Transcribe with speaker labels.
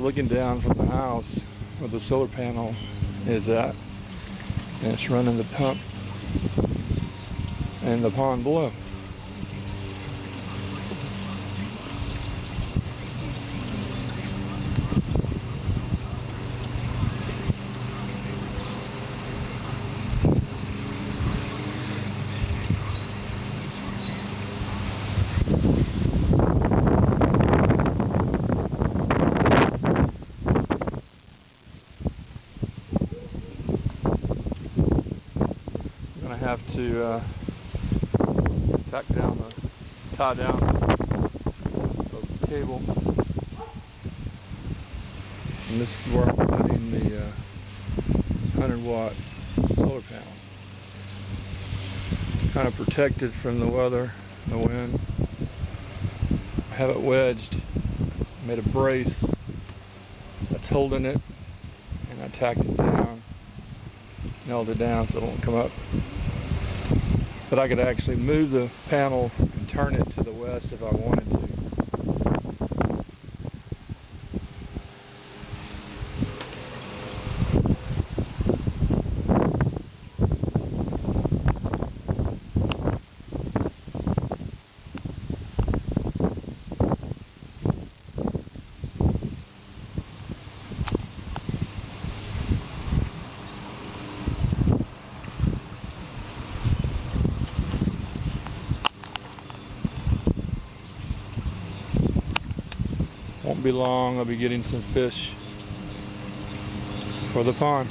Speaker 1: looking down from the house where the solar panel is at, and it's running the pump in the pond below. Have to tie down the cable, and this is where I'm putting the 100-watt solar panel. Kind of protected from the weather, the wind. I have it wedged, made a brace that's holding it, and I tacked it down, nailed it down so it won't come up. But I could actually move the panel and turn it to the west if I wanted to. Won't be long, I'll be getting some fish for the pond.